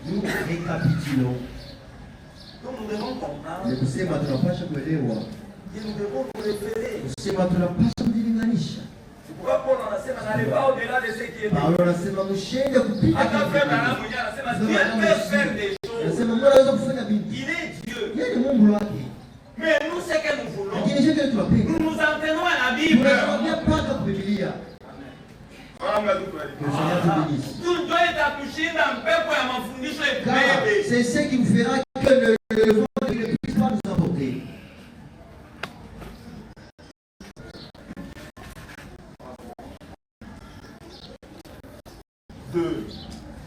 Nous récapitulons. Donc nous devons comprendre. Et kusema tunapasha kuelewa. Et nous devons nous référer. Kusema tunapasha kujilinganisha. C'est pourquoi Paul anasema n'allez pas au-delà de ce qui est. Paulo anasema mshinde kupita. Hata Abraham mwenyewe anasema Dieu peut faire des choses. Anasema Mungu anaweza kufanya vitu. Il est Dieu. Yeye ni Mungu wake. Mais nous ce que nous voulons. Lakini sisi tunapenda. Nous nous en tenons à la Bible. Tunasomea mpaka Biblia. C'est ce qui me fera que le vent ne puisse pas nous emporter.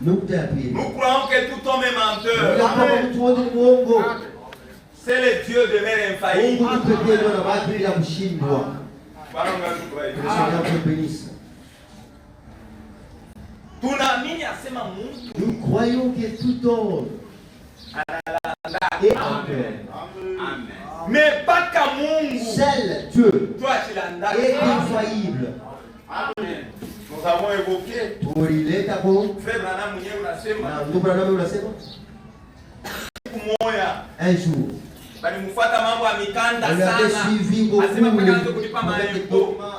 Nous croyons que tout homme est menteur. C'est le Dieu de mère infaillible. Nous croyons que tout homme est mais pas qu'à Mungu. Seul Dieu est infaillible. Nous avons évoqué. Un jour, on l'avait suivi beaucoup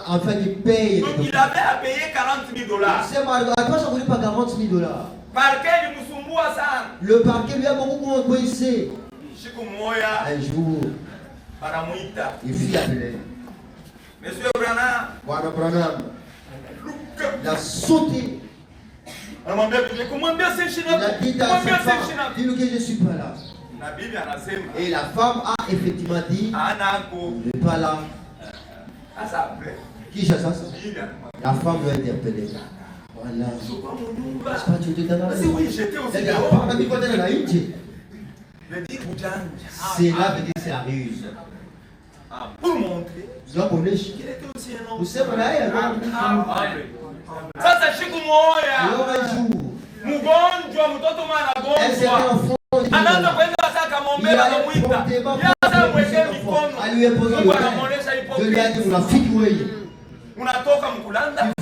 afin qu'il paye. Donc il avait à payer $40,000. Le parquet lui a beaucoup coincé. Un jour, il fut appelé. Monsieur Branham, il a sauté. Il a dit à sa femme, dis-nous que je ne suis pas là. Et la femme a effectivement dit, je n'ai pas là. Qui chasse ça? La femme lui a interpellé. Voilà. Est-ce que tu étais dans la oui, j'étais aussi dehors. C'est là que c'est la ruse. Pour montrer qu'il était aussi un homme. Vous savez, Sasa siku moja mgonjwa mtoto mwana gonjwa anaanza kwenda sasa akamwombea akamwita yasa mweke mikono Mungu anamuonesha hypocrite. Unatoka mkulanda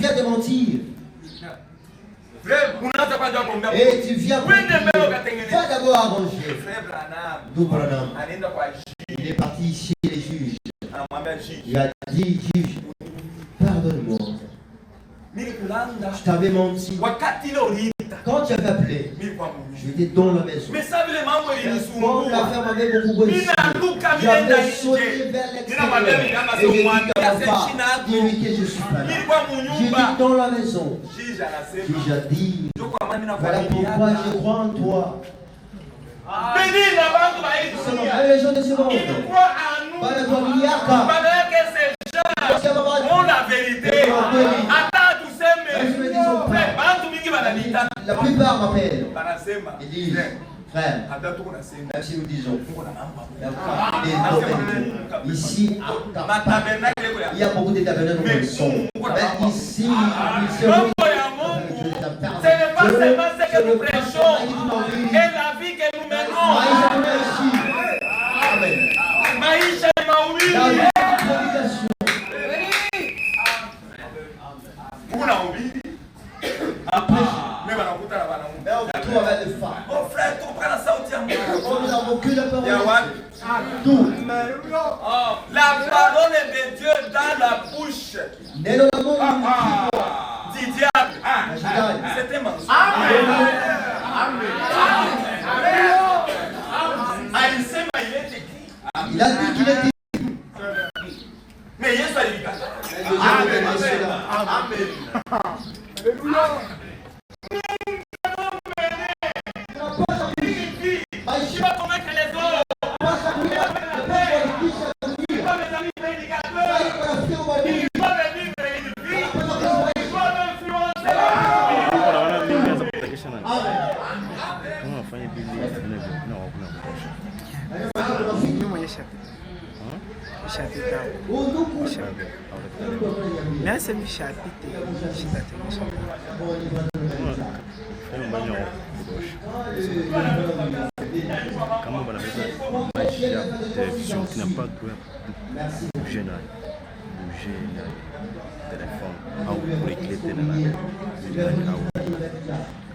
unaanza kwanza kuombea wende mbele ukatengeneza. Frère Branham anaenda kwa il est parti chez les juges. Anamwambia juge, il a dit juge, pardonne-moi. Je t'avais menti. Quand tu avais appelé, j'étais dans la maison. Mais ça, comme la femme avait beaucoup bossé, j'avais sauté vers l'extérieur. Et j'ai dit à mon père, dis-lui que je suis pas là. J'ai dit dans la maison. J'ai dit, voilà pourquoi je crois en toi. Les gens de ce monde, ont la vérité. La plupart m'appellent. Ils disent, frère, même si nous disons, ici, il y a beaucoup de tabernacles qui sont. Mais ici, ce n'est pas seulement ce que nous prêchons et la vie que nous menons. Maïcha et Maoui. Oh frère, tu prends la sauti à moi. Nous n'avons que la parole. Tout. La parole de Dieu dans la bouche du diable. C'était mensonge. Il a dit qu'il était. Mais Yesu alibikata. Amen. Alléluia. Tu vas convaincre les autres. Comment on appelle ça? Télévision qui n'a pas de bouger téléphone, pour les clés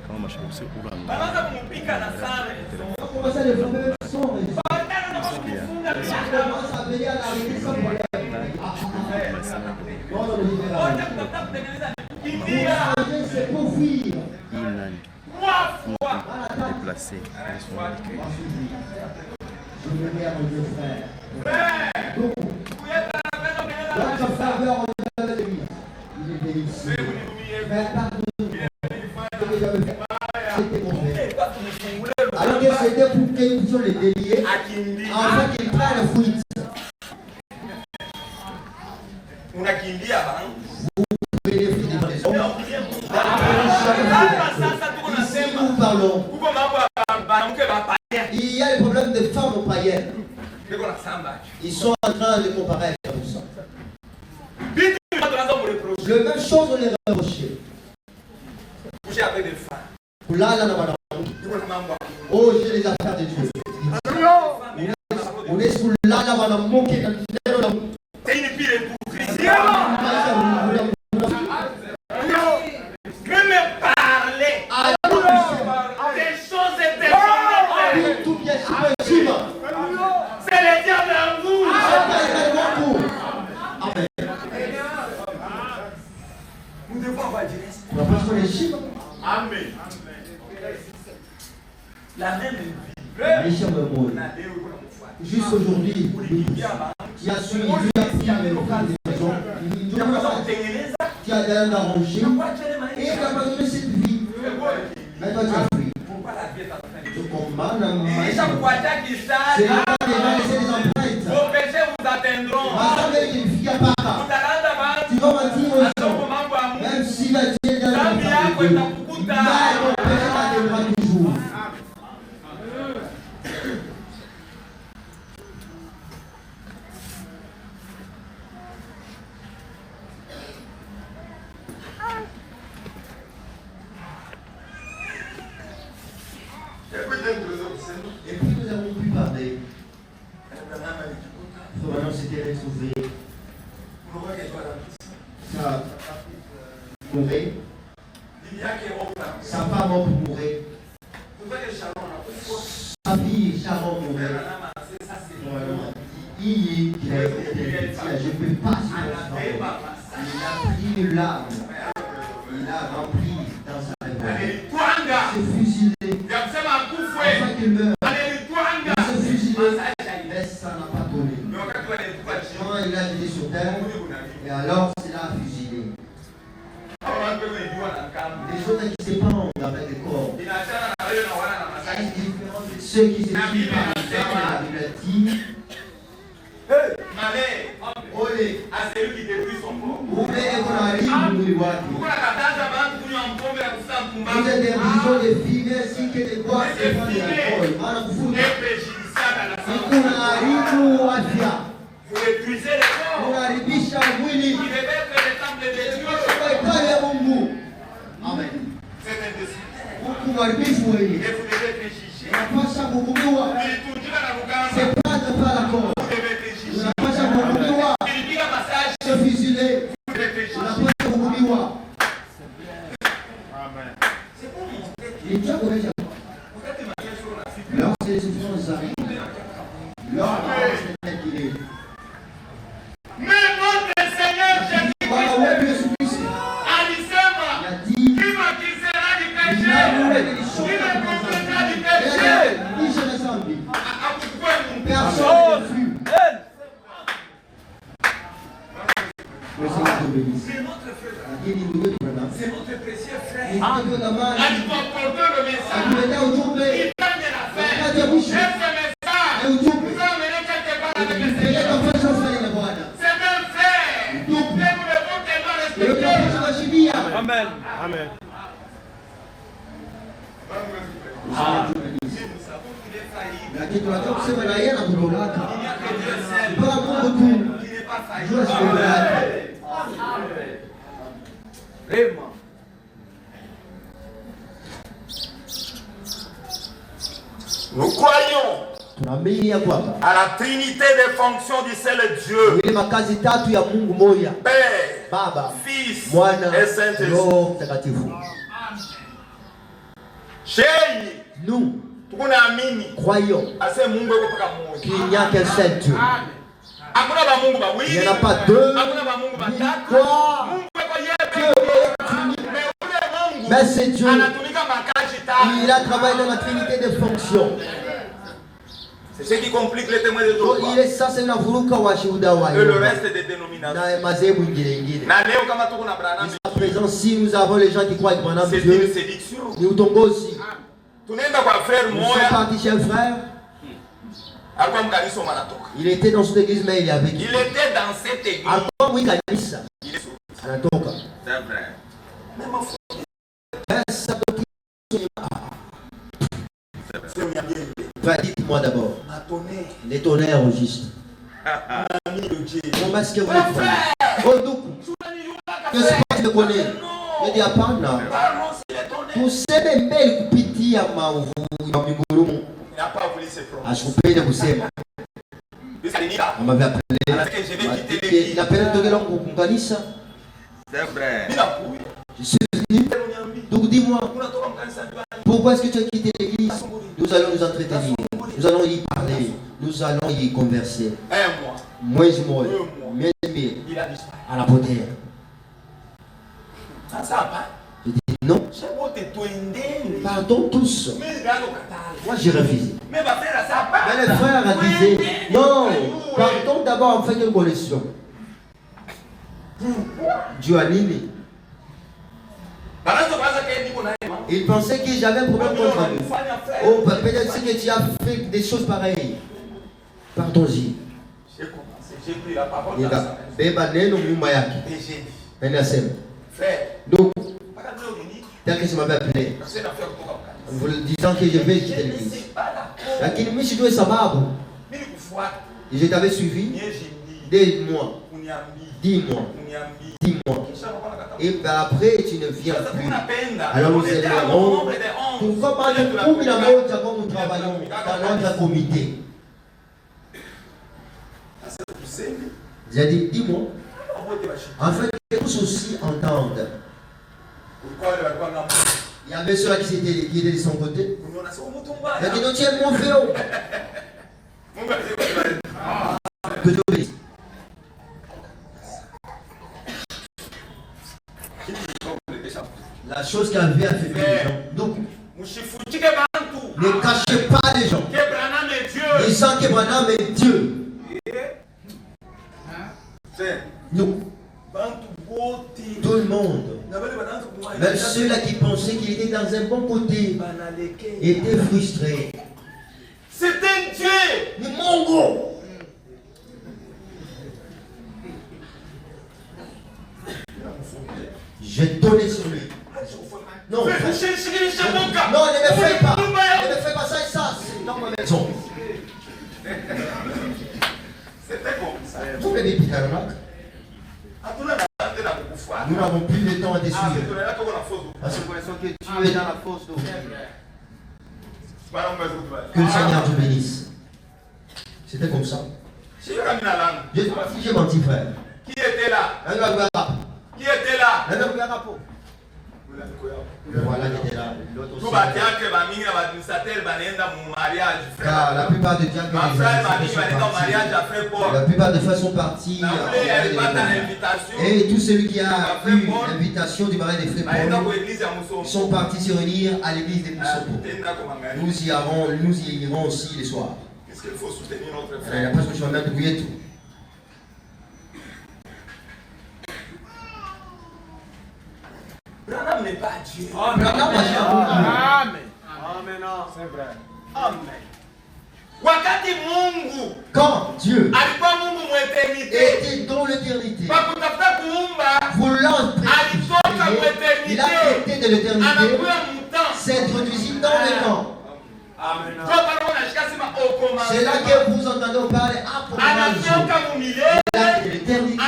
kama mashabiki ula Banaanza kumpika na sare. Commence à développer même sans raison. Commence à veiller à la réussite. C'est pour fuir. Déplacé. Je vais à mon Dieu frère. Votre faveur en l'église. Il est délicieux. Frère, pardonne-moi. C'était mauvais. Alors que c'était pour que nous puissions les délier afin qu'ils prennent la fuite. Ici, nous parlons. Il y a les problèmes de femmes païennes. Ils sont en train de comparer avec tout ça. La même chose, on les reprochait. Là, oh, j'ai les affaires de Dieu. On est sous là, on a moqué dans c'est une pire hypocrisie. Même parler des choses éternelles. tout bien possible. C'est le diable en vous. Amen. Nous devons avoir du On va pas sur les chiffres. Amen. La même Mes chers membres, juste aujourd'hui, tu as suivi, tu as pris le cas des maisons, tu as d'ailleurs arrangé et tu as abandonné cette vie. Maintenant tu as pris. Tu commande à ma c'est là déjà laisser les empreintes. vos péchés vous atteindront. Tu vas mentir aux gens. Même si la Dieu est dans la vie, ton péché t'attendra toujours. Et puis nous avons pu parler. Maintenant c'était retrouvé. Ça mourait. Sa femme mourait. Sa fille Sharon mourait. Il je ne peux pas supporter. Il a pris une lame. Il a rempli dans sa mémoire. Il s'est fusilé. Afin qu'il meure. Il s'est fusilé. Mais ça n'a pas donné. Quand il a été sur terre, et alors c'est là fusilé. Les autres qui se pendent avec les corps. C'est différent de ceux qui se tuent par la Bible dit. Olé à celui qui détruit son corps. Vous êtes des prisons de filles ainsi que des bois et de l'alcool. Vous détruisez les corps. Qui révèle que le temple de Dieu. Amen. C'est indécis. Et vous devez être jugé. C'est pas de faire la cause. Se fusiler. Lorsque les souffrances arrivent, mais notre Seigneur Jésus a dit qui m'accusera du péché, qui me condamnera du péché. Personne ne fut. C'est notre précieux frère. Il a porté le message. Il gagne la fête. Et ce message vous emmène quelque part avec le Seigneur. C'est un frère. Mais vous devons tellement respecter. Amen. Amen. Lakini tunataka na yeye anakudolaka. Baba Mungu tu. Jua sio yake. Vraiment. Nous croyons à la trinité des fonctions du seul Dieu. Père, Baba, Fils Mwana, et Saint-Esprit. Roho Mtakatifu. Nous croyons qu'il n'y a qu'un seul Dieu. Il n'y en a pas deux, ni trois. Dieu est unique. Mais c'est Dieu. Il a travaillé dans la trinité des fonctions. C'est ce qui complique les témoins de Jéhovah. Il est ça, c'est la vuruka wa shuhuda wa Et le reste des dénominations. À présent, si nous avons les gens qui croient que Branham c'est Dieu, une séduction. nous tombons aussi. Nous sommes partis chez un frère. Il était dans cette église, mais il est avec. Il était dans cette église. Alors, oui, kanisa. Anatoka. C'est vrai. Dites-moi d'abord. Les tonnerres au juste. Comment est-ce que vous êtes frère? Que ce que tu connais? Je dis à Pana. Tu sais même belle kupiti à ma ou migurumu. Il n'a pas voulu se prononcer. Ashupende kusema. On m'avait appelé. Il appelait de l'homme pour kanisa. C'est vrai. Je suis venu. Donc dis-moi, pourquoi est-ce que tu as quitté l'église? Nous allons nous entretenir. Nous allons y parler. Nous allons y converser. Moi, je mourrai. Il a disparu. À la potère. Je dis non. Pardon tous. Moi j'ai refusé. Mais les frères disaient non, pardon d'abord en fait une collection. Dieu a nini. Il pensait que j'avais un problème contre lui. Oh, peut-être que tu as fait des choses pareilles. Pardon-y. J'ai pris la parole dans sa maison. Donc, tel que je m'avais appelé, en vous disant que je vais quitter l'église. Et je t'avais suivi des mois, 10 mois, 10 mois. Et ben après, tu ne viens plus. Alors nous aimerons. Pourquoi nous travaillons dans notre comité? J'ai dit, dis-moi. En fait, tous aussi entendent. Il y avait ceux qui étaient de son côté. Il a dit, non, tu es mon frère. Que Dieu bénisse. La chose qui avait affaibli les gens. Donc, ne cachez pas les gens. Disant que Branham est Dieu. Nous, tout le monde, même ceux-là qui pensaient qu'il était dans un bon côté, étaient frustrés. C'est un Dieu. Mais Mongo. J'ai donné sur lui. Non, non, ne me fais pas. Ne me fais pas ça et ça. C'est dans ma maison. C'était comme ça. Vous venez Pitaramak. Nous n'avons plus de temps à te suivre. Parce que nous connaissons que tu es dans la fosse d'eau. Que le Seigneur te bénisse. C'était comme ça. J'ai menti, frère. Qui était là? Qui était là? Voilà qui était là. Car la plupart des diacres la plupart des frères sont partis. Et tous ceux qui ont eu l'invitation du mariage des frères Paul sont partis se réunir à l'église des Moussopo. Nous y irons aussi les soirs. Parce qu'il faut soutenir notre frère. Parce que je suis en train de bouiller tout. Branham n'est pas Dieu. Amen. C'est vrai. Amen. Wakati Mungu. Quand Dieu alikuwa Mungu mweternité. Était dans l'éternité. Pakutafuta kuumba. Voulant alitoka mweternité. Il a été de l'éternité. Anakuwa mutant. S'introduisit dans le temps. Amen. C'est là que vous entendez parler à l'éternité.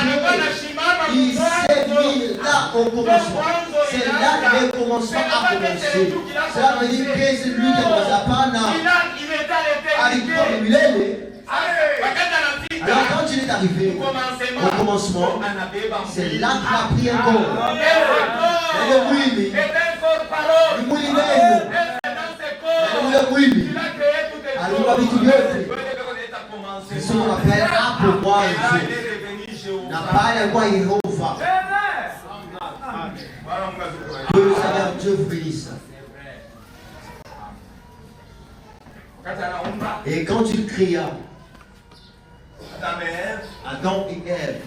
Il s'est mis là au commencement. C'est là que le commencement a commencé. Cela veut dire que c'est lui qui a commencé à parler. Alors quand il est arrivé au commencement, c'est là qu'il a pris un corps. Et le mouliné. ule mwili aliumba vitu vyote. Sisi tunapenda hapo mwanzo. Na pale alikuwa Yehova. Dieu Seigneur, Dieu vous bénisse. Et quand il cria, Adam et Ève,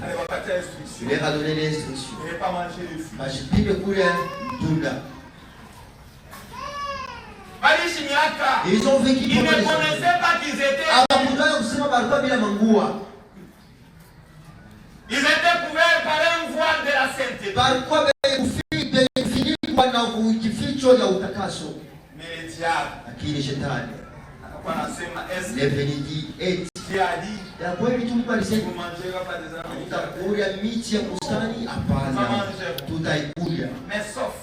il leur a donné des instructions. Ils ont vécu. Ils ne connaissaient pas qu'ils étaient. Ils étaient couverts par un voile de la sainteté. Mais le diable, les bénédits et mais sauf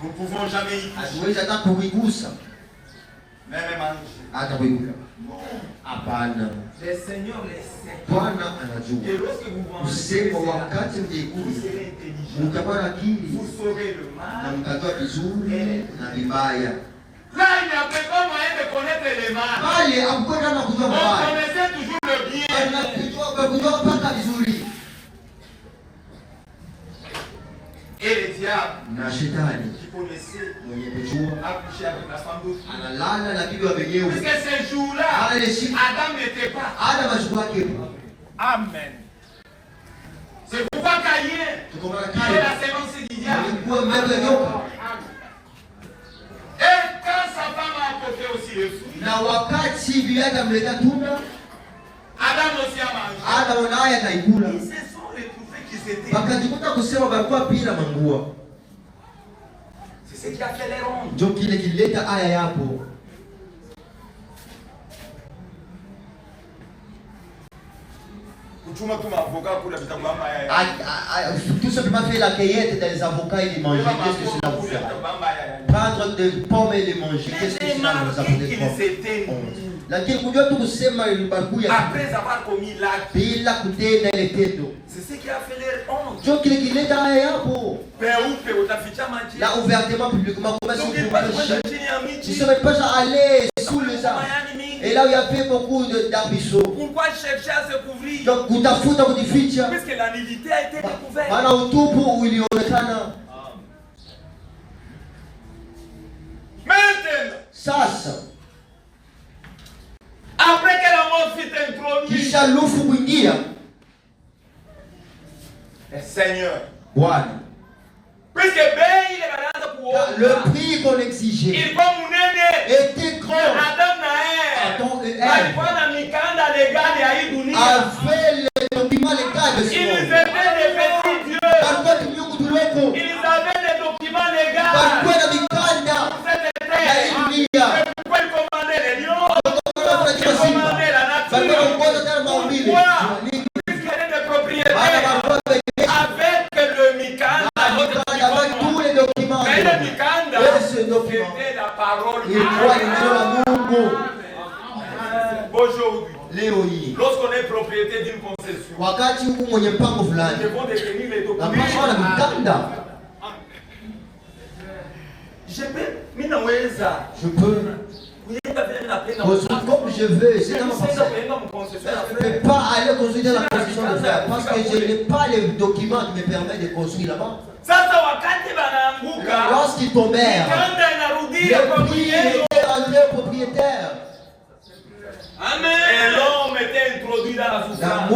nous pouvons jamais y toucher. Même manger. Le Seigneur le sait. Et lorsque vous mangez, vous serez intelligent. Vous saurez le mal. Là, il n'y a pas moyen de connaître le mal. On connaissait toujours le bien. Et le diable, qui connaissait, a couché avec la femme d'autrui. Parce que ce jour-là, Adam n'était pas. Amen. C'est pourquoi Caïn, qui est la sémence du diable. Et quand sa femme a apporté aussi le fruit, Adam aussi a mangé. Ils se sont retrouvés qu'ils étaient. C'est ce qui a fait les rondes. Tout simplement fait la cueillette des avocats et les manger. Qu'est-ce que cela vous fait? Prendre des pommes et les manger. Qu'est-ce que cela vous apporte? Après avoir commis l'acte, c'est ce qui a fait les honte. Là, ouvertement, publiquement, comment est-ce que vous péchez? Ils ne seraient pas allés sous les arbres. Et là où il y avait beaucoup d'arbrisseaux. Pourquoi chercher à se couvrir? Donc, puisque la nudité a été découverte. Maintenant, après que la mort fut introduite, le Seigneur, puisque le prix qu'on exigeait était grand. Adam et Ève avaient les documents légaux de ce ils monde. étaient des petits dieux. Ils avaient des documents légaux. Pourquoi ils commandaient les lions? Ils commandaient la nature. Pourquoi? Puisqu'il y avait des propriétaires avec le Mikanda. Tous les documents. Mais le Mikanda, c'était la parole. Aujourd'hui, lorsqu'on est propriétaire d'une concession, nous devons détenir les documents. Je peux. Comme je veux, c'est dans ma pensée. Je ne peux pas aller construire dans la concession de fer parce que je n'ai pas les documents qui me permettent de construire là-bas. Lorsqu'ils tombèrent, le prix était rendu au propriétaire. Amen. Et l'homme était introduit dans la souffrance.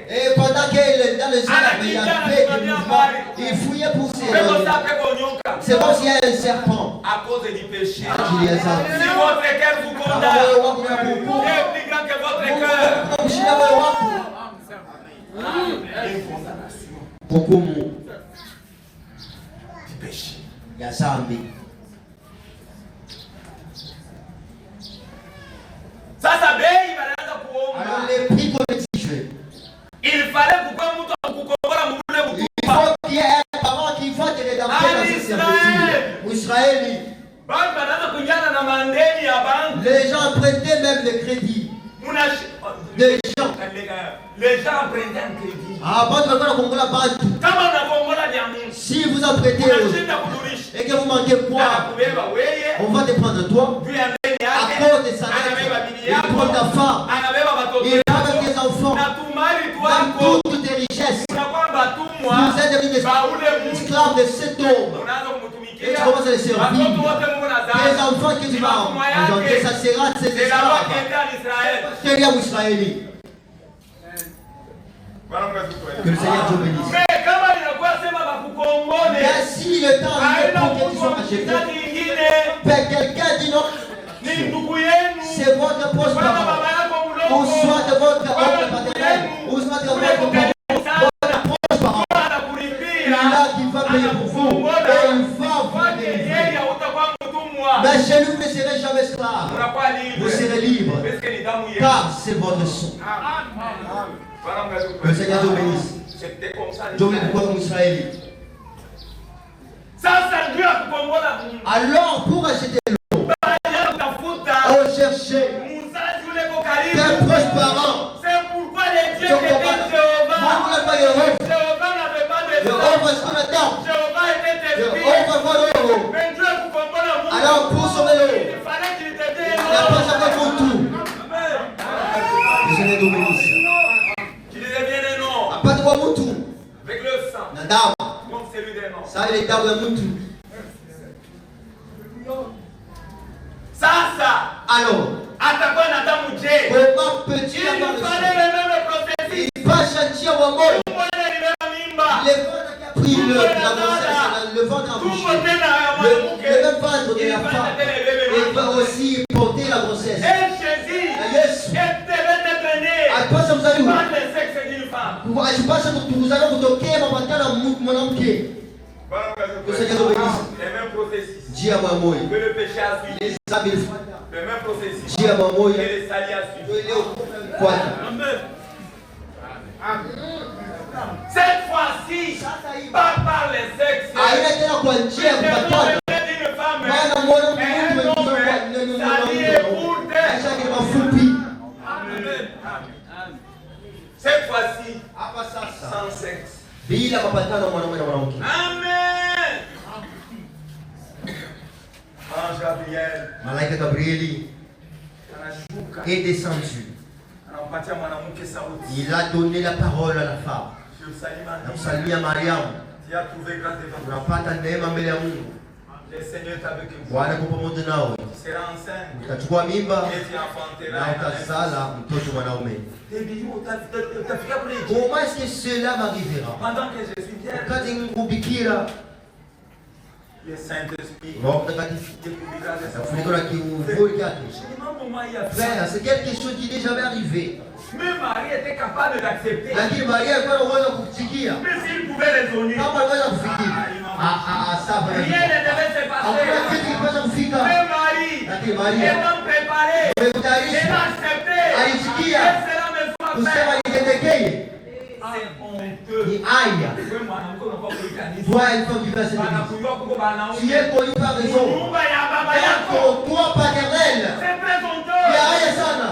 Et pendant qu'il est dans le ciel, il fouillait pour ses c'est comme s'il y a un serpent. À cause du péché. Si votre cœur vous condamne, est plus grand que votre cœur. Une condamnation du péché. Sasa bei banaanza kuomba. Alors les prix qu'on exige. Il fallait pourquoi mtu akukombola mule mtu. Il faut qu'il y ait un parent qui va te rédempter dans cette servitude. Israël. Banque banaanza kunyana na mandeni ya banque. Les gens prêtaient même le crédit. Les gens prêtaient un crédit. Ah, banque va kongola bantu. Kama unakombola vya Si vous en prêtez et que vous manquez quoi, on va te prendre toi. À cause de sa lettre, il prend ta femme, il prend tes enfants, dans toutes tes richesses. Vous êtes devenu esclaves de cet homme. Et tu commences à les servir. Les enfants que tu vas engendrer, ça sera de ces esclaves. Quel est Israélite? Que le Seigneur te bénisse. Mais si le temps arrive pour que tu sois acheté, quelqu'un dit non, c'est votre proche parent, ou soit de votre oncle paternel, ou soit de votre proche parent. Il est là qui va payer pour vous, et il va vous délivrer. Mais chez nous, vous ne serez jamais esclave. Vous serez libre, car c'est votre sang. Que le Seigneur te bénisse. Je vais vous comme Israélite. Alors, pour acheter l'eau, on cherchait tes proches parents. C'est pourquoi les dieux étaient Jéhovah. Jéhovah, est-ce qu'on attend? Mais Dieu vous comprend l'amour. Alors, pour sauver l'eau, Il fallait qu'il te dise. il n'a pas jamais pour tout. Le Seigneur te bénisse. Tu disais bien des noms. Pas de quoi pour tout. Avec le sang. Nadam. Comme celui des noms. Ça, il est d'abord pour tout. Ça. Alors, Attaquant Adam ou Dieu. comment peux-tu Il avoir le fallait sang? le même processus. Il va chanter au moment. Tout le monde est arrivé à Mimba. Le ventre qui a pris la grossesse, le ventre a Tout le bouché. monde est là. Le même ventre de la femme, il va aussi porter la grossesse. Et Jésus devait être né Après ça, vous allez où? par le sexe d'une femme. Je pense que vous allez vous toquer, mon homme qui est. Le Seigneur te bénisse. Le même processus. Dis à maman. Que le péché a suivi. Les amis. Le même processus. Dis à maman. Que le salut a suivi. Quoi? Cette fois-ci, pas par les sexes. Ah, il était là quoi? Dieu, vous d'une femme. Un homme salué pour des. Cette fois-ci, sans sexe. Amen. Ange Gabriel. Malaika Gabrieli est descendu. Il a donné la parole à la femme. Namsalimia Mariamu. Tu as trouvé grâce devant toi. Unapata neema mbele ya Mungu. Le Seigneur est avec vous. Bwana yuko pamoja nawe. Tu seras enceinte. Utachukua mimba Et tu enfanteras. na utazala mtoto mwanaume. Comment est-ce que cela m'arrivera? Pendant que je suis vierge, Wakati ubikira, le Saint-Esprit Roho Mtakatifu nafunika na kivuli chake. Frère, c'est quelque chose qui n'est jamais arrivé. même Marie était capable d'accepter. Lakini Maria alikuwa anaweza kufikia. Mais s'il pouvait raisonner, Kama anaweza kufikia. Sawa. rien ne devait se Hakuna kitu passer. kinaweza kufika. Mais Marie, Lakini Maria étant préparée, elle amekutayarisha. a accepté. Alisikia. Elle sera mes Kusema enfants. niendekee. C'est honteux. Ni aya. Toi, une femme qui va se dire. Tu es connu par raison. Yako, toi paternel. C'est très honteux. Il y a aya sana.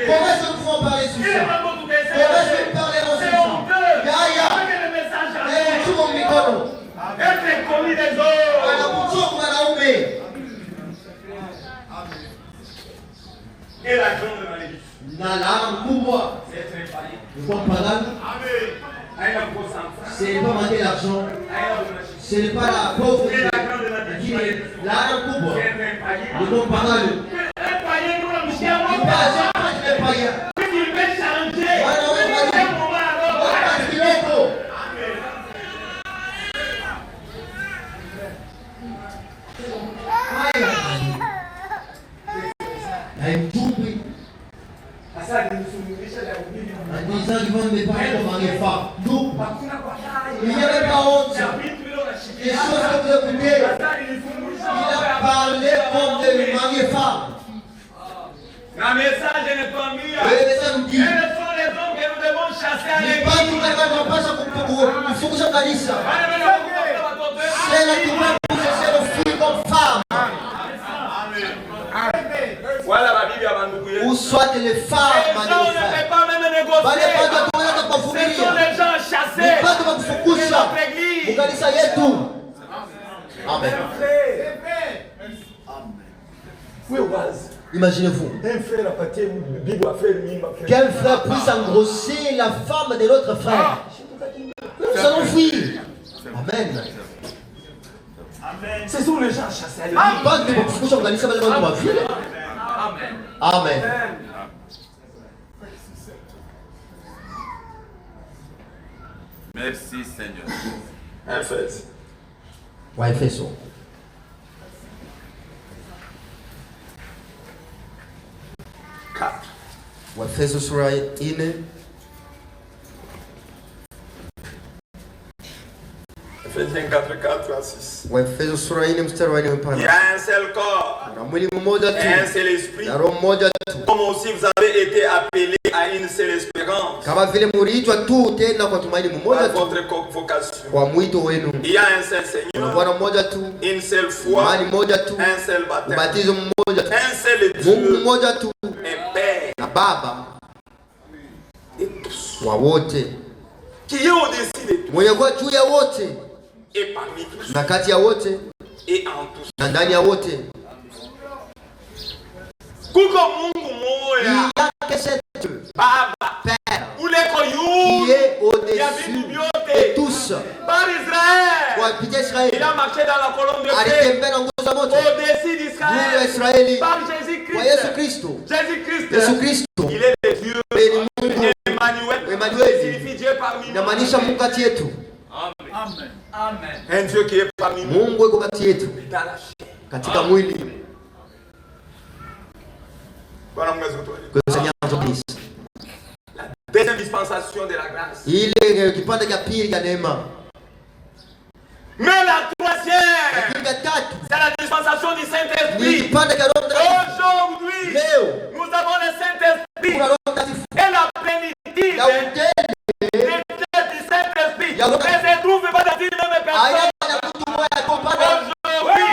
Comment est-ce que nous pouvons parler sur ça? Comment est-ce que nous parlerons sur ça? Il y a aya. Et tout mon mikono. Être connu des autres. Anakuchoka mwanaume. Et la grande maladie. Na laana mkubwa. C'est très païen. Ni kwa mpagani. Ce n'est pas manquer l'argent. Ce n'est pas la pauvreté. Lakini laana mkubwa. Ni kwa mpagani. Il n'y avait pas honte. Les choses que vous écoutez, il a parlé comme de mari et femme. Le message n'est pas mis. Le message nous dit, Quels sont les hommes que nous devons chasser à ni l'église? pas tout le monde passe kufunga kanisa. C'est la qui va pousser le fils comme femme. Voilà la Bible à Bandoukou. Ou soit les femmes. Les gens ne peuvent pas même négocier. Ce sont les gens chassés. kufukusha mukanisa yetu. Amen. Imaginez-vous qu'un frère puisse engrosser la femme de l'autre frère. Nous allons fuir. Amen. Ce sont les gens chassés. Amen. Merci Seigneur. Efeso. Waefeso. Waefeso sura 4. Efésiens 4, 4 à 6. Waefeso sura 4 mstari wa 4 mpaka. Il y a un seul corps. Na mwili mmoja tu. Un seul esprit. Na roho moja tu. Comme aussi vous avez été appelés à une seule espérance. Kama vile mliitwa tu tena kwa tumaini mmoja tu. Votre vocation. Kwa mwito wenu. Il y a un seul Seigneur. Bwana mmoja tu. Une seule foi. Imani moja tu. Un seul baptême. Ubatizo mmoja tu. Un seul Dieu. Mungu mmoja tu. Un Père. Na Baba. Et tous. Wa wote. Qui est au-dessus de tous. Mwenye kwa juu ya wote. Et parmi tous. Na kati ya wote. Et en tous. Na ndani ya wote. Kuko Mungu moya. Baba, Père, qui est au-dessus de tous. Par Israël, il a marché dans la colonne de paix. Au-dessus d'Israël. Par Jésus-Christ. Jésus-Christ. Il est le Dieu. Emmanuel. Il signifie Dieu parmi nous. Amen. Amen. Un Dieu qui est parmi nous. Mungu yuko kati yetu. Katika mwili. La deuxième dispensation de la grâce. Ile kipande cha pili cha neema. Mais la troisième, c'est la dispensation du Saint-Esprit. Aujourd'hui, nous avons le Saint-Esprit et la plénitude du Saint-Esprit ne se trouve pas dans une même personne. Aujourd'hui,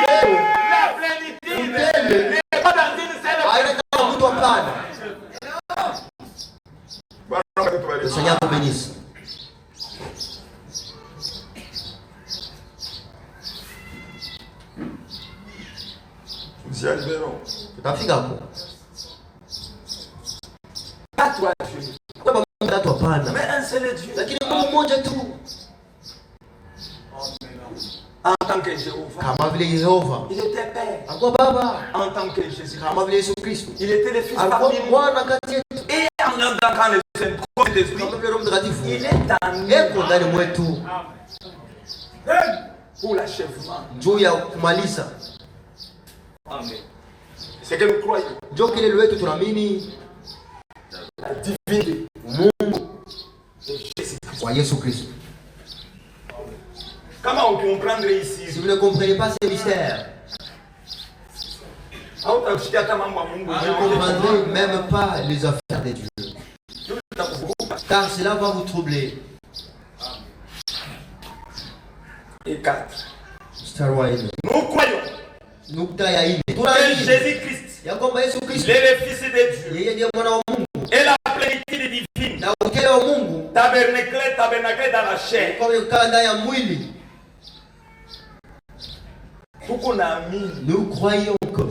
la plénitude n'est pas dans une seule personne. Le Seigneur vous bénisse. Nous y arriverons. Tutafika hapo. Pas toi Dieu. Mais un seul Dieu. Lakini Mungu mmoja tu. En tant que Jéhovah. Kama vile Yehova. Il était Père. Alikuwa Baba. En tant que Jésus. Kama vile Yesu Kristo. Il était le Fils alikuwa parmi nous. Mwana kati yetu. Et en entendant le Saint-Esprit. Kama vile Roho Mtakatifu. Il est dans nous. Eko ndani mwetu. Pour l'achèvement. Juu ya kumaliza. Amen. C'est que nous croyons. Ndio kile wetu tunaamini. La divinité. Mungu wa Yesu Kristo. Comment on comprendrait ici? Si vous ne comprenez pas ces mystères, vous ne comprendrez même pas les affaires de Dieu. Car cela va vous troubler. Et 4. Nous croyons que Jésus-Christ est le Fils de Dieu et la plénitude divine tabernaclée dans la chair. Nous croyons que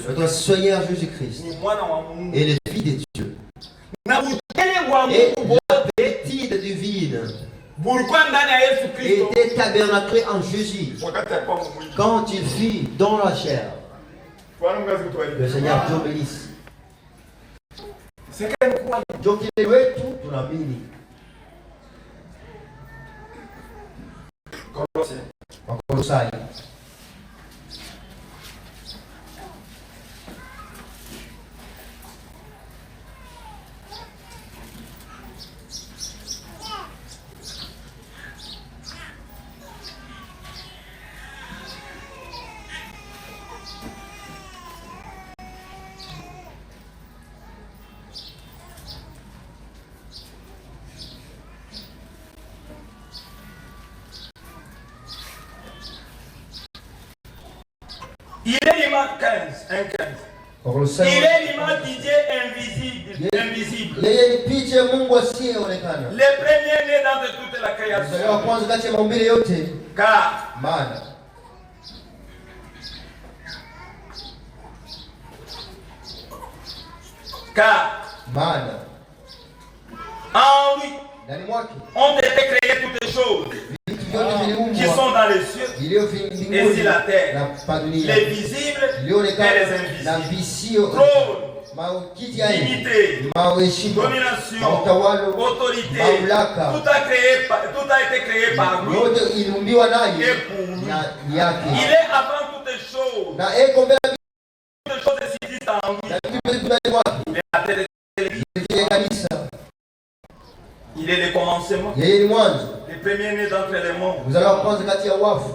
notre Seigneur Jésus-Christ est le Fils de Dieu et la plénitude divine était tabernaclée en Jésus quand il fit dans la chair. Le Seigneur Dieu bénisse. Dieu qui est loué tout pour la béni. Colossal. Il est l'image 15, 1,15. Il est l'image du Dieu invisible. Le premier-né dans toute la Mzaliwa wa kwanza kati ya maumbile yote. Maana en lui ndani mwake ont été créées toutes les choses qui sont dans les cieux et sur la terre, les visibles et les invisibles. Trône, dignité, domination, autorité, tout a été créé par lui et pour lui. Il est avant toutes les choses. Toutes les choses existent en lui. Il est le commencement, le premier-né d'entre les morts. Vous allez prendre kati ya wafu.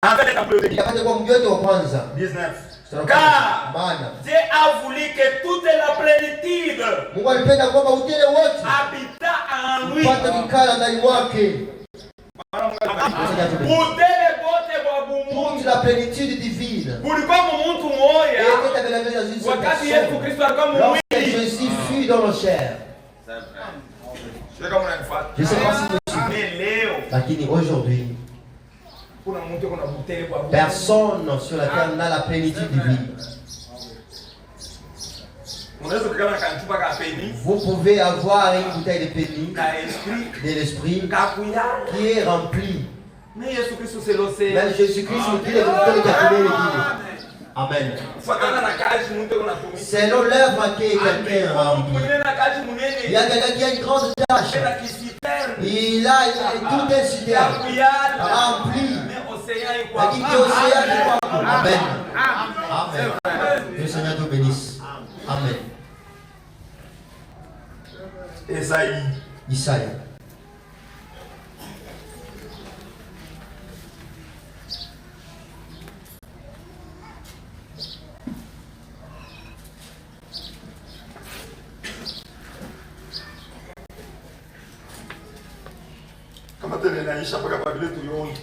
En fait, dans le 19. Car Dieu a voulu que toute la plénitude habita en lui. Toute la plénitude divine. Lorsque Jésus fut dans le chair. Je sais pas si vous suivez. Aujourd'hui, personne sur la terre n'a la plénitude divine. Vous pouvez avoir une bouteille de pénis de l'esprit qui est remplie. Mais Jésus-Christ qui est le Amen. Selon l'œuvre que quelqu'un remplit. Il y a quelqu'un qui a une grande tâche. Il a tout un citerne rempli. Amen. Amen. Que le Seigneur te bénisse. Amen. Isaïe.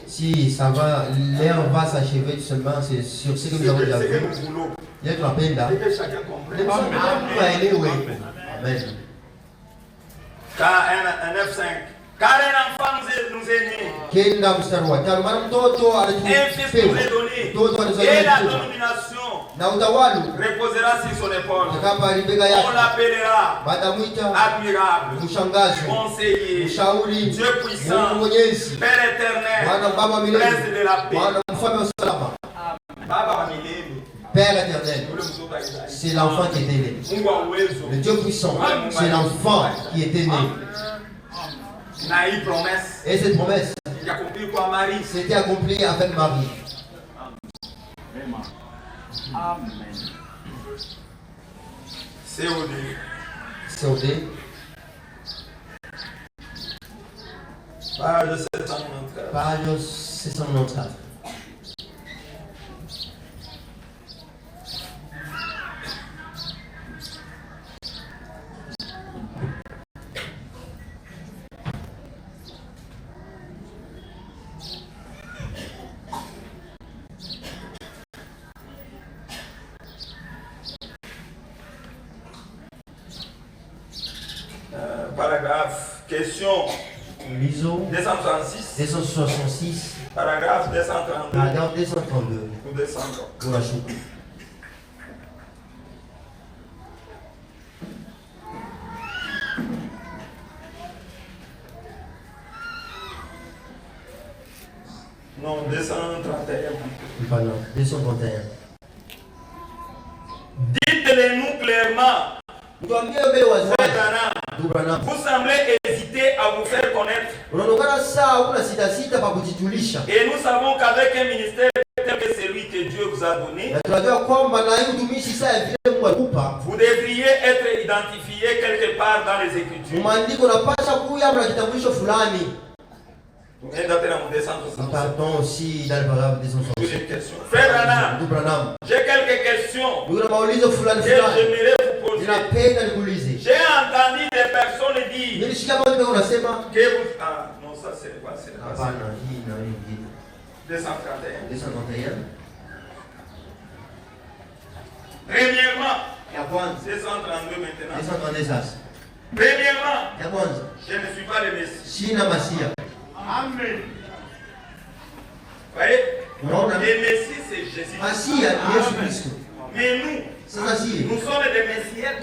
Si ça va, l'air va s'achever seulement, c'est sur ce que nous avons déjà vu. Il y a une rappel là. Amen. Car un enfant nous est né. Un fils nous est donné. Et la domination reposera sur son épaule. On l'appellera admirable, conseiller, Dieu puissant, Père éternel, Prince de la paix. Père éternel, c'est l'enfant qui était né. Le Dieu puissant, c'est l'enfant qui était né. Et cette promesse, c'était accompli avec Marie. Amen. COD. Page 794. Page 794. Paragraphe, question. Lisons 266. 266. Paragraphe 232. Paragraphe 232. Ou 230. Pour la choupe. Non, 231. Pardon, 231. Dites-le-nous clairement. Vous semblez hésiter à vous faire connaître. Et nous savons qu'avec un ministère tel que celui que Dieu vous a donné, vous devriez être identifié quelque part dans les Écritures. Pardon aussi dans le paragraphe 267. Frère Branham, j'ai quelques questions que j'aimerais vous poser. J'ai entendu des personnes dire que vous... Ah non, ça c'est pas ça. 231. Premièrement, C'est 132 maintenant. 232 sasa. Premièrement, je ne suis pas le Messie. Sina Masia. Amen. Voyez? Le Messie c'est Jésus. Masia ni Yesu Kristo. Mais nous, nous sommes des Messieurs.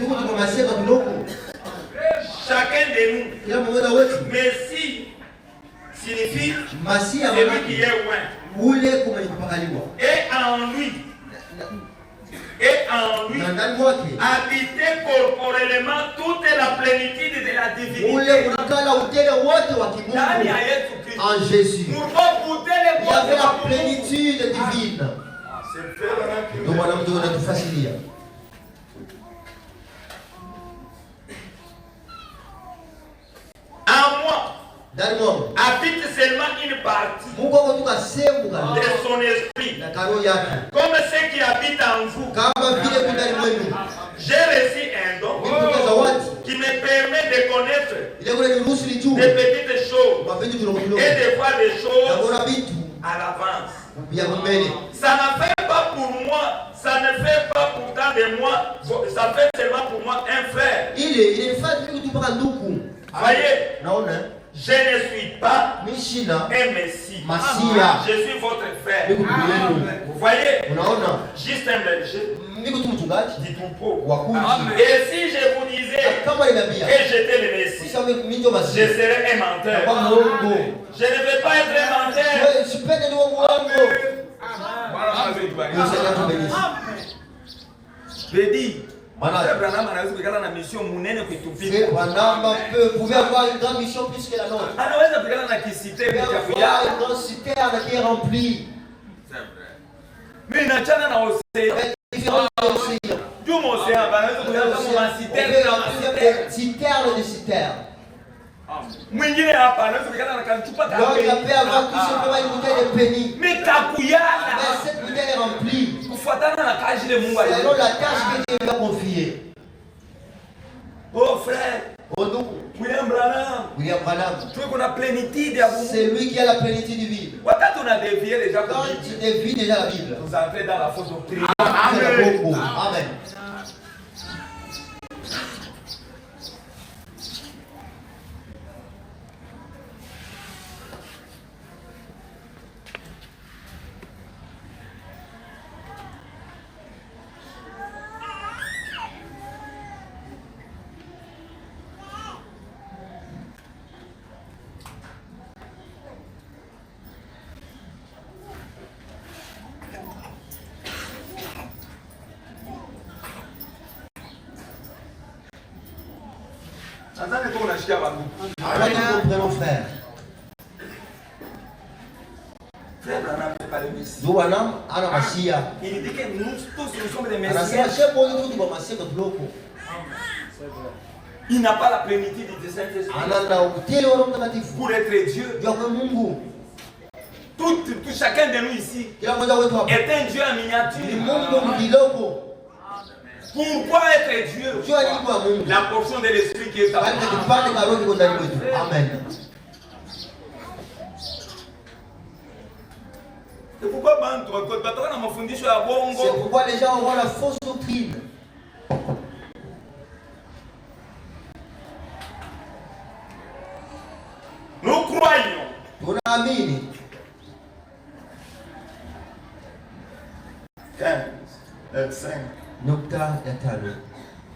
Chacun de nous. Messie signifie celui qui est loin. Et en lui, habiter corporellement toute la plénitude de la divinité. En Jésus, il y avait la plénitude divine. Donc, madame, nous devons faciliter. En moi, habite seulement une partie de son esprit, comme ce qui habite en vous. J'ai reçu un don qui me permet de connaître des petites choses et de voir des choses à l'avance. Ça ne fait pas pour moi, ça ne fait pas pourtant de moi, ça fait seulement pour moi un frère. Voyez, je ne suis pas un Messie. Je suis votre frère. Vous voyez, juste un berger du troupeau. Et si je vous disais que j'étais le Messie, je serais un menteur. Je ne veux pas être un menteur. Je dis, Frère Branham pouvait avoir une grande mission plus que la nôtre. Il y a une grande citerne qui est remplie. Mais citerne de citerne. L'autre peut avoir tout simplement une bouteille de pénis. Mais cette bouteille est remplie. Selon la tâche que Dieu lui a confiée. Oh frère, William Branham, c'est lui qui a la plénitude divine. Quand tu dévies déjà la Bible, vous entrez dans la fausse doctrine. Amen. Mon frère. Frère Branham n'est pas le Messie. Il dit que nous tous nous sommes des Messiens. Il n'a pas la plénitude du Saint-Esprit pour être Dieu. Tout chacun de nous ici est un Dieu en miniature. Pourquoi être Dieu? La portion de l'esprit qui est à vous. Amen. C'est pourquoi les gens ont la fausse doctrine. Nous croyons.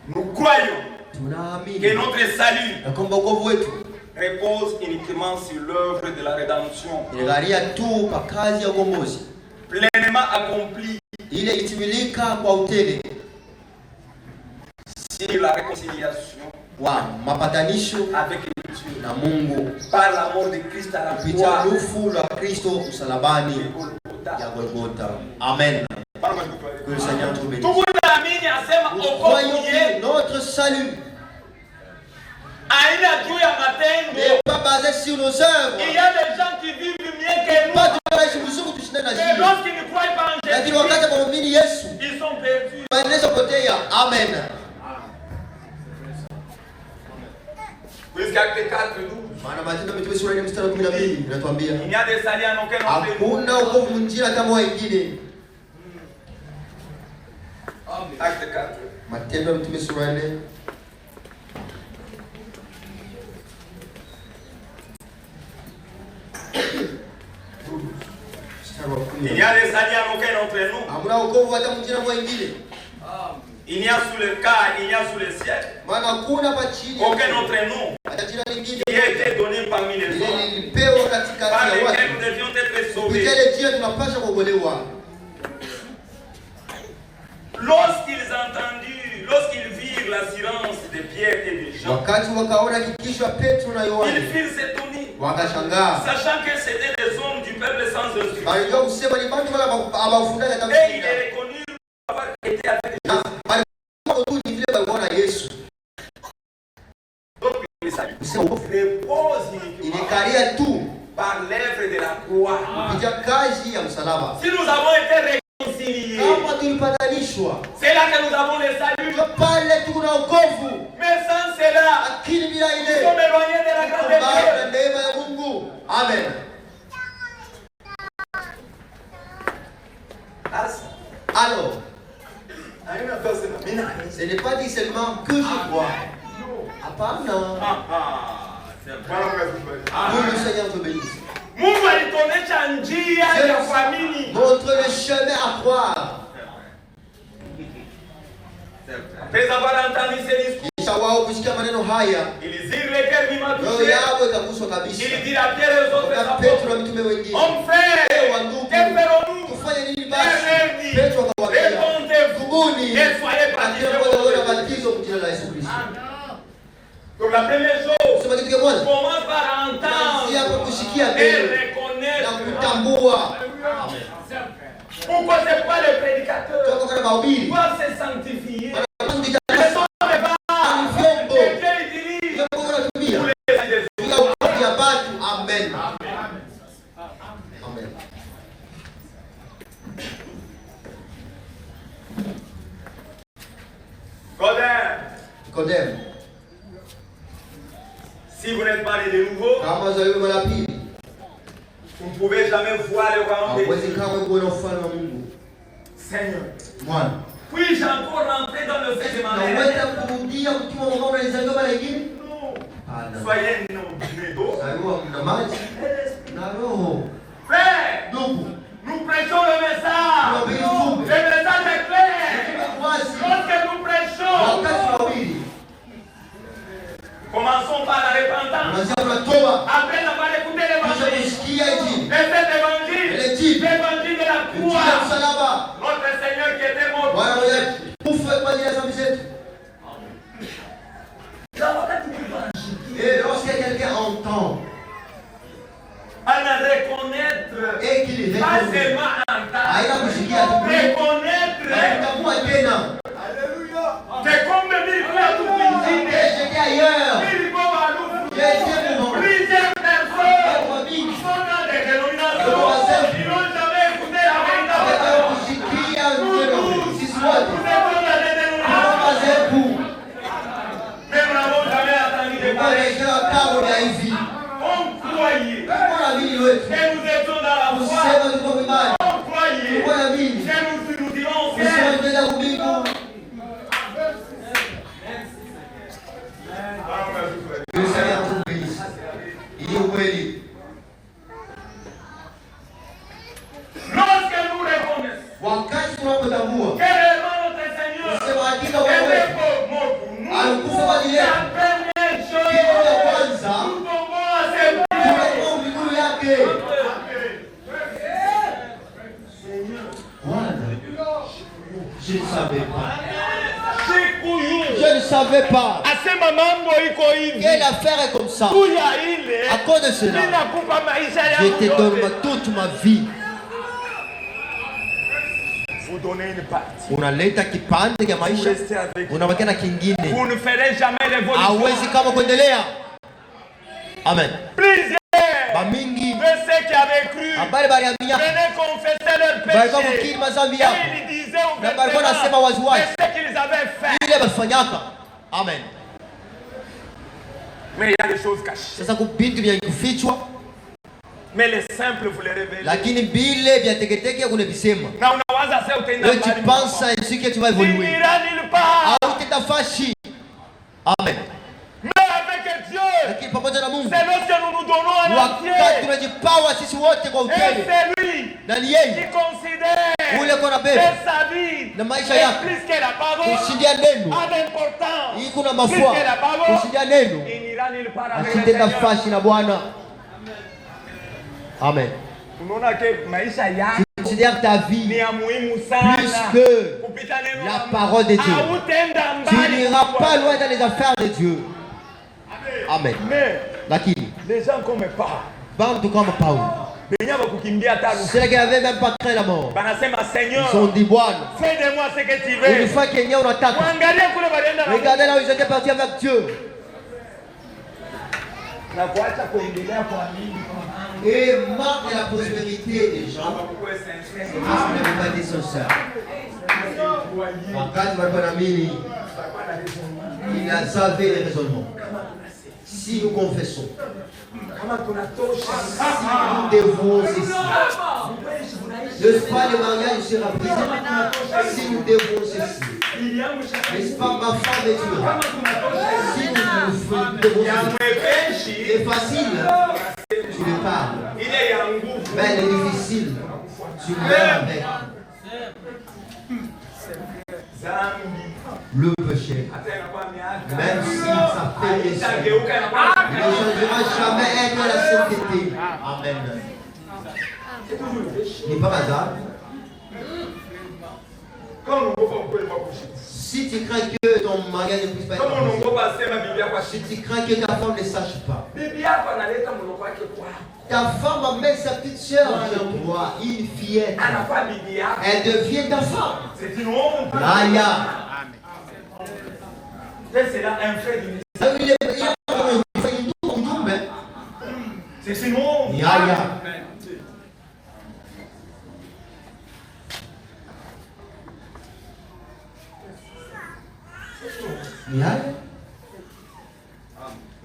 Nous croyons que notre salut repose uniquement sur l'œuvre de la rédemption, pleinement accomplie sur la réconciliation avec Dieu par la mort de Christ à la croix. Amen. Que le Seigneur te bénisse. Notre salut n'est pas basé sur nos œuvres. Il y a des gens qui vivent mieux que nous. Mais lorsqu'ils ne croient pas en Jésus, ils sont perdus. Amen. Acte 4, 12. Il n'y a des saluts en aucun autre. Acte 4. Matendo ya Mitume sura ya 4. Il y a des alliés à aucun d'entre nous. Hamuna wokovu hata mjina mwingine. Il n'y a sous le cas, il n'y a sous le ciel. Maana kuna hapa chini. Aucun d'entre nous. Hata jina lingine. Qui a été donné parmi les hommes. Nilipewa katikati Par ya lesquels watu. nous devions être sauvés. Kupitia njia tunapaswa kuokolewa. Lorsqu'ils virent l'assurance de Pierre et de Jean, Wakati wakaona hakikisho ya Petro na Yohana. ils firent s'étonner. Wakashangaa. Sachant que c'était des hommes du peuple sans instruction. Balijua kusema ni watu wala abafundana hata Et il est reconnu avoir été avec Jésus. Balikuwa tu vile baliona Yesu. Donc le salut repose Ilikalia tu par l'œuvre de la croix. kupitia kazi ya msalaba. Si nous avons été réconciliés, Kama tulipatanishwa, c'est là que nous avons le salut. pale tuna wokovu. Mais sans cela, Lakini bila nous ile sommes éloignés de la grâce de baba Dieu. na neema ya Mungu. Amen. Alors, ce n'est pas dit seulement que je crois. Hapana. Mungu Seigneur te bénisse. Mungu alituonesha njia ya kuamini. Montre le chemin à croire. Après avoir entendu ces discours, Kisha wao kusikia maneno haya, ils dirent le cœur roho touché. yao ikaguswa kabisa. Il dit à Pierre et aux autres Kwa apôtres, Petro na mitume wengine, hommes frères, wa ndugu, que ferons-nous? tufanye nini basi? Petro akawaambia, Répondez-vous tubuni et soyez na baptisés kila au mmoja nom awe de na Jésus. batizo kwa jina la Yesu Kristo. Donc la première chose, Sema kitu kimoja, commence par anzia kwa entendre kusikia et mbele na reconnaître. kutambua. Pourquoi c'est pas le prédicateur Toka kwa mahubiri, doit se sanctifier? wanafunzi Le son n'est pas vyombo quelqu'un il dirige vyombo wanatumia pour les Jésus. bila ukovu ya batu. Amen. Amen. Nikodemo, Si vous n'êtes pas né de nouveau, kama uzaliwe mara pili, vous ne pouvez jamais voir le royaume de hauwezi Dieu. kamwe kuona ufalme wa Mungu. Seigneur, Mwana, puis-je encore rentrer dans le sein de ma mère? naweza kurudia kukiwa mama unalizaliwa mara nyingine? Non. Hapana. Soyez nés d'eau. Zaliwa na maji na roho. Frère, Ndugu, nous prêchons le message. tunahubiri Le ujumbe. message est clair. Wazi, Lorsque nous prêchons, wakati tunahubiri, commençons par la repentance. tunaanzia tunatoa, Après avoir écouté kisha l'évangile, kusikia injili. et cet évangile, L'évangile. l'évangile de la Injili ya croix, msalaba. notre Seigneur qui était mort. Bwana wewe kufa kwa ajili ya dhambi zetu. Et lorsque quelqu'un entend À la reconnaître, et qu'il pas reconnaît, seulement entendre, haina kusikia tu, reconnaître. kutambua tena. C'est comme le miracle à tout cuisine. J'étais ailleurs. Plusieurs personnes sont dans des dénominations. Ils n'ont jamais écouté la véritable parole. Kusikia Nous neno. tous, Sisi nous wote sommes dans des dénominations. zetu Mais nous n'avons jamais entendu de parler. kuelekea kama ya hivi. On croyait Kwa nini wetu? que nous étions dans la foi. Usema tuko imani. On croyait Kwa nini? que nous dirons au Usema ciel. tunaenda kumbingu. Seigneur te bénisse. Il est kweli. Lorsque nous reconnaissons Wakati tunapotambua que réellement notre Seigneur sema hakika était wewe mort pour nous, alikufa kwa ajili la yetu. première Kitu chose, cha kwanza nous tombons à ses pieds. tunakuwa miguu yake. Bwana, je ne savais pas. Je ne savais pas. Asema mambo iko hivi. Quelle affaire est comme ça? Kuya ile. À cause de cela, Ninakupa maisha je yangu te donne yote. toute ma vie. Vous donnez une partie. Unaleta kipande cha Vous maisha, restez avec. unabakia na kingine. Vous ne ferez jamais révolution. Hawezi kama kuendelea. Amen. Plusieurs Bamingi de ceux qui avaient cru habari baliambia venaient confesser leurs balikuwa péchés. mkiri mazambi Et yao ils disaient na balikuwa nasema ouvertement waziwazi de ce qu'ils avaient fait. ile balifanyaka. Amen. Mais il y a des choses cachées. Sasa vitu vya kufichwa Mais les simples vous les révélez. Lakini bile vya teketeke kunevisema. Na unawaza sasa utaenda mbali. Tu penses ainsi que tu vas évoluer. Hautafashi. Amen. Mais avec Dieu. Lakini pamoja na Mungu. C'est lorsque nous nous donnons à entier. Wakati tunajipawa sisi wote kwa utele. Et c'est lui. Na ni yeye. Qui considère. Ule kwa bebe. Sa vie. Na maisha yako. Plus que la parole. Kushindia neno. A d'importance. Hii kuna mafua. Kushindia neno. Asitenda fashi na Bwana. Amen. Unaona que maisha yako. Considère ta vie plus que la parole de Dieu. Tu n'iras pas loin dans les affaires de Dieu. Amen. Mais les gens comme Paul, ceux qui n'avaient même pas craint la mort, ils ont dit Bwana, fais de moi ce que tu veux. Une fois qu'il y a une attaque, regardez là où ils étaient partis avec Dieu. Et marque la prospérité des gens. Ce n'est pas des sincères. Quand il a savé les raisonnements. Si nous confessons, si nous dévouons ceci, n'est-ce pas le mariage sera brisé? Si nous dévouons ceci, n'est-ce pas ma femme est tuée? Si nous dévouons ceci, c'est facile. Tu le parles. Mais elle est difficile. Tu meurs avec. Le péché. Même si ça fait des choses, il ne changera jamais être la sainteté. Amen. Ce n'est pas hasard. Si tu crains que ton mariage ne puisse pas être si tu crains que ta femme ne sache pas, ta femme amène sa petite soeur chez toi, une fillette. Elle devient ta femme. C'est une honte. C'est là un frère d'une c'est une honte.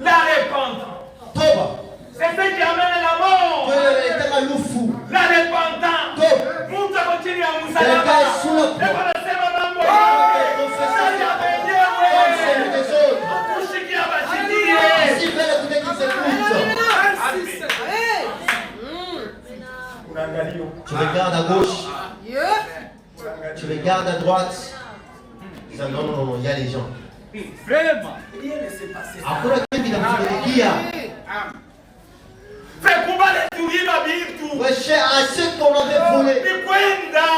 La repentance. C'est ce qui amène la mort. La repentance. Vous continuez à vous tu regardes à gauche, tu regardes à droite. Non, non, non, il y a les gens. Vraiment. Fais combat les touris ma Bible tout. Ouais, cher à ceux qu'on avait volé. Mais Gwenda.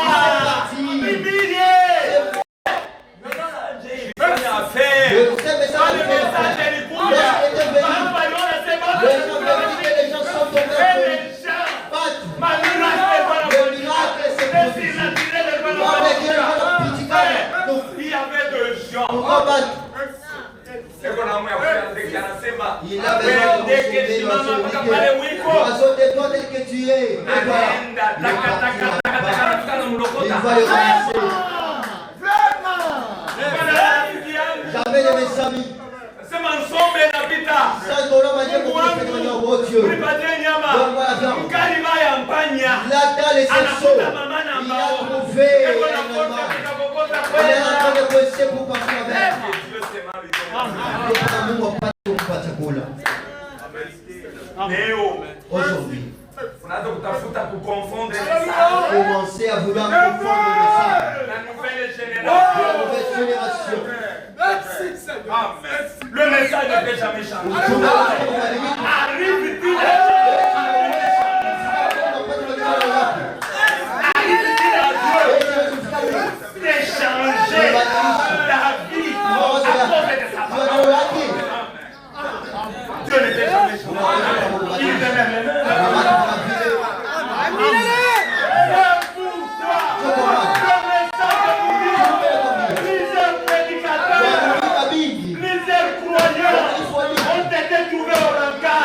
Il a besoin de toi tel que tu es. Il va le ramasser. Jamais de mes amis. Sans ton homme, Dieu, pour que tu fasses oh Dieu. Donne-moi la viande. Là, dans les cerceaux, il a trouvé un animal. Il est en train de bosser pour partir avec. Aujourd'hui, commencez à vouloir confondre le message. La nouvelle génération. Le message ne peut jamais changer. Arrive-t-il d'échanger la vie à cause de sa parole? Dieu ne peut jamais changer. Il demeure le même. Ont été trouvés au rencard.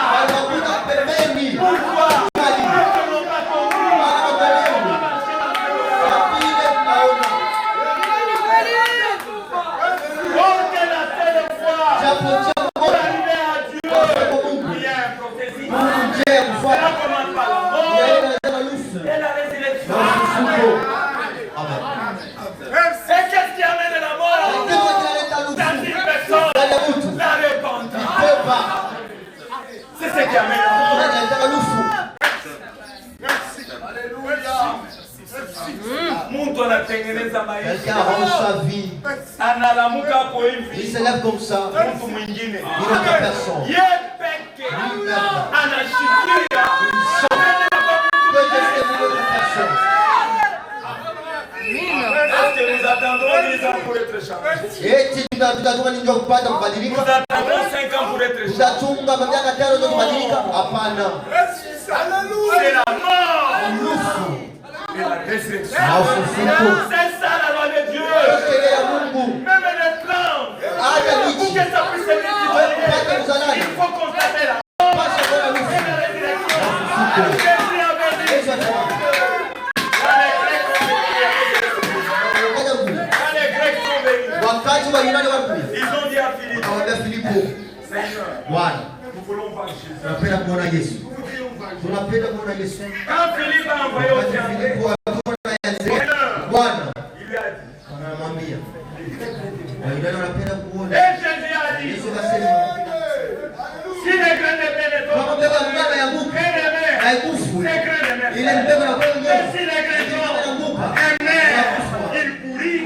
qui arrange sa vie. Il s'élève comme ça. Il n'a personne. Nous attendons 10 ans pour être changés. Nous attendons 5 ans pour être changés. C'est la mort et la résurrection. C'est ça la loi de Dieu. Même les plans, pour que ça puisse se multiplier, il faut constater la mort et la résurrection. Ils ont dit à Philippe, Seigneur, nous voulons voir Jésus. Quand Philippe a envoyé au diable, il lui a dit, et Jésus a dit, si les grains de blé ne tombent pas, il est si les grains tombent, il pourrit.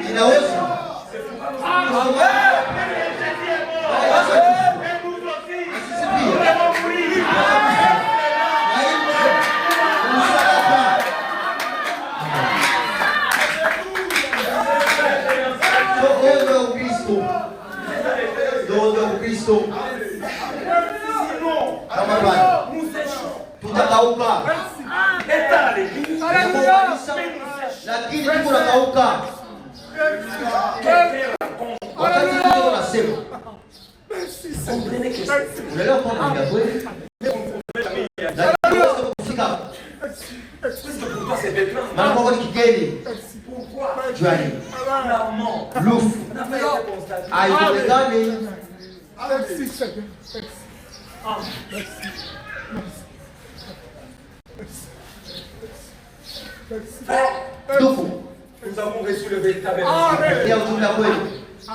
Nous avons reçu le véritable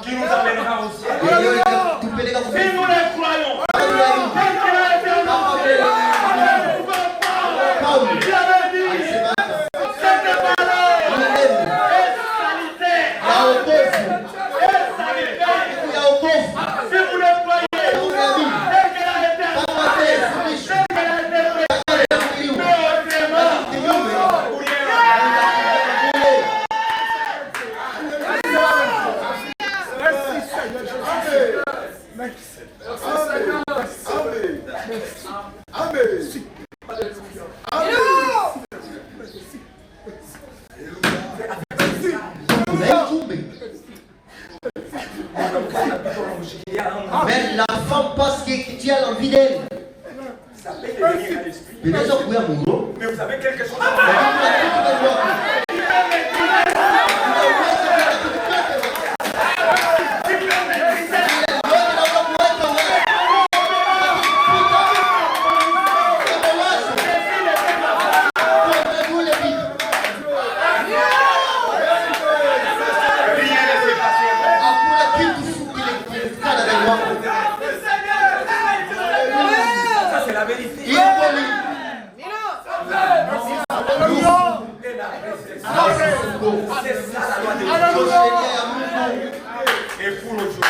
qui nous amènera au ciel. Si nous les croyons, il avait dit, cette parole est sanitaire. Si vous le croyez, dès qu'elle a été apportée, mais la femme parce que tu as l'envie d'elle. Ça peut devenir à l'esprit. Mais vous avez quelque chose à faire. Ça c'est la vérité. C'est ça la loi de Dieu. Et pour aujourd'hui,